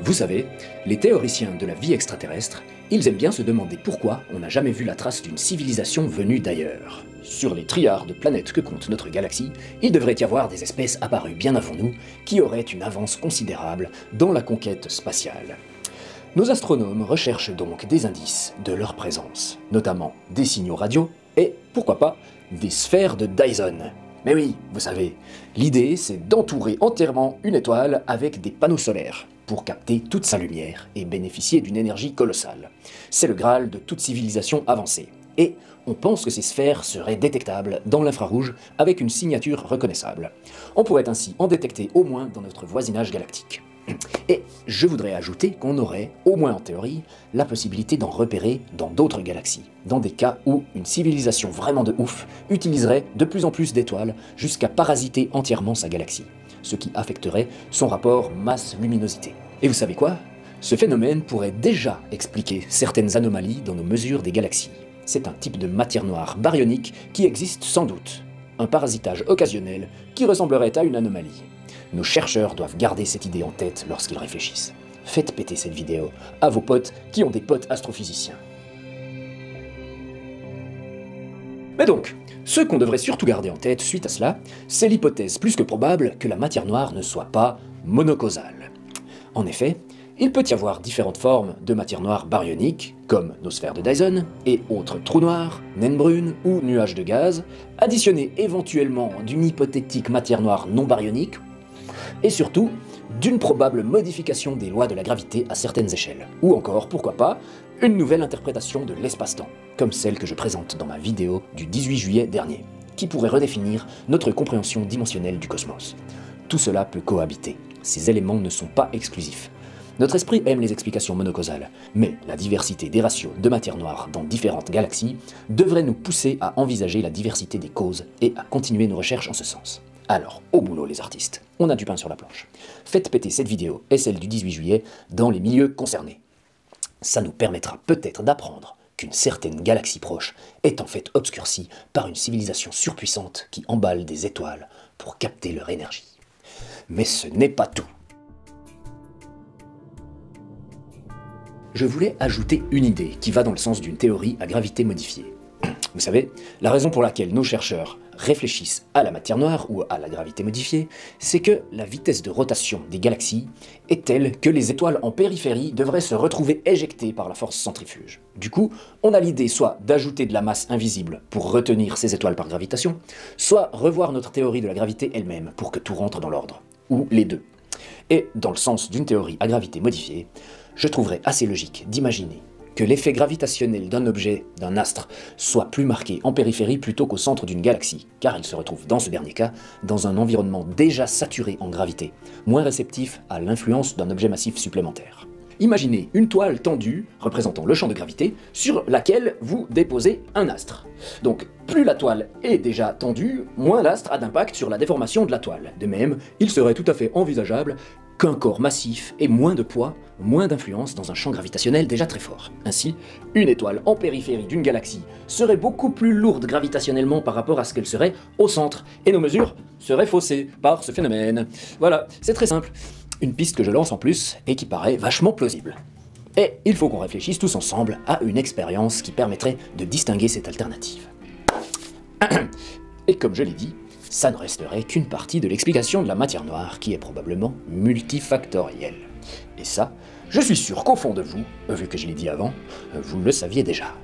Vous savez, les théoriciens de la vie extraterrestre, ils aiment bien se demander pourquoi on n'a jamais vu la trace d'une civilisation venue d'ailleurs. Sur les trilliards de planètes que compte notre galaxie, il devrait y avoir des espèces apparues bien avant nous qui auraient une avance considérable dans la conquête spatiale. Nos astronomes recherchent donc des indices de leur présence, notamment des signaux radio et, pourquoi pas, des sphères de Dyson. Mais oui, vous savez, l'idée c'est d'entourer entièrement une étoile avec des panneaux solaires pour capter toute sa lumière et bénéficier d'une énergie colossale. C'est le Graal de toute civilisation avancée. Et on pense que ces sphères seraient détectables dans l'infrarouge avec une signature reconnaissable. On pourrait ainsi en détecter au moins dans notre voisinage galactique. Et je voudrais ajouter qu'on aurait, au moins en théorie, la possibilité d'en repérer dans d'autres galaxies, dans des cas où une civilisation vraiment de ouf utiliserait de plus en plus d'étoiles jusqu'à parasiter entièrement sa galaxie, ce qui affecterait son rapport masse-luminosité. Et vous savez quoi? Ce phénomène pourrait déjà expliquer certaines anomalies dans nos mesures des galaxies. C'est un type de matière noire baryonique qui existe sans doute, un parasitage occasionnel qui ressemblerait à une anomalie. Nos chercheurs doivent garder cette idée en tête lorsqu'ils réfléchissent. Faites péter cette vidéo à vos potes qui ont des potes astrophysiciens. Mais donc, ce qu'on devrait surtout garder en tête suite à cela, c'est l'hypothèse plus que probable que la matière noire ne soit pas monocausale. En effet, il peut y avoir différentes formes de matière noire baryonique, comme nos sphères de Dyson, et autres trous noirs, naines brunes ou nuages de gaz, additionnées éventuellement d'une hypothétique matière noire non baryonique, et surtout d'une probable modification des lois de la gravité à certaines échelles. Ou encore, pourquoi pas, une nouvelle interprétation de l'espace-temps, comme celle que je présente dans ma vidéo du 18 juillet dernier, qui pourrait redéfinir notre compréhension dimensionnelle du cosmos. Tout cela peut cohabiter, ces éléments ne sont pas exclusifs. Notre esprit aime les explications monocausales, mais la diversité des ratios de matière noire dans différentes galaxies devrait nous pousser à envisager la diversité des causes et à continuer nos recherches en ce sens. Alors, au boulot les artistes, on a du pain sur la planche. Faites péter cette vidéo et celle du 18 juillet dans les milieux concernés. Ça nous permettra peut-être d'apprendre qu'une certaine galaxie proche est en fait obscurcie par une civilisation surpuissante qui emballe des étoiles pour capter leur énergie. Mais ce n'est pas tout. Je voulais ajouter une idée qui va dans le sens d'une théorie à gravité modifiée. Vous savez, la raison pour laquelle nos chercheurs réfléchissent à la matière noire ou à la gravité modifiée, c'est que la vitesse de rotation des galaxies est telle que les étoiles en périphérie devraient se retrouver éjectées par la force centrifuge. Du coup, on a l'idée soit d'ajouter de la masse invisible pour retenir ces étoiles par gravitation, soit revoir notre théorie de la gravité elle-même pour que tout rentre dans l'ordre, ou les deux. Et dans le sens d'une théorie à gravité modifiée, je trouverais assez logique d'imaginer que l'effet gravitationnel d'un objet, d'un astre, soit plus marqué en périphérie plutôt qu'au centre d'une galaxie, car il se retrouve dans ce dernier cas dans un environnement déjà saturé en gravité, moins réceptif à l'influence d'un objet massif supplémentaire. Imaginez une toile tendue représentant le champ de gravité sur laquelle vous déposez un astre. Donc plus la toile est déjà tendue, moins l'astre a d'impact sur la déformation de la toile. De même, il serait tout à fait envisageable qu'un corps massif ait moins de poids, moins d'influence dans un champ gravitationnel déjà très fort. Ainsi, une étoile en périphérie d'une galaxie serait beaucoup plus lourde gravitationnellement par rapport à ce qu'elle serait au centre, et nos mesures seraient faussées par ce phénomène. Voilà, c'est très simple. Une piste que je lance en plus et qui paraît vachement plausible. Et il faut qu'on réfléchisse tous ensemble à une expérience qui permettrait de distinguer cette alternative. Et comme je l'ai dit, ça ne resterait qu'une partie de l'explication de la matière noire qui est probablement multifactorielle. Et ça, je suis sûr qu'au fond de vous, vu que je l'ai dit avant, vous le saviez déjà.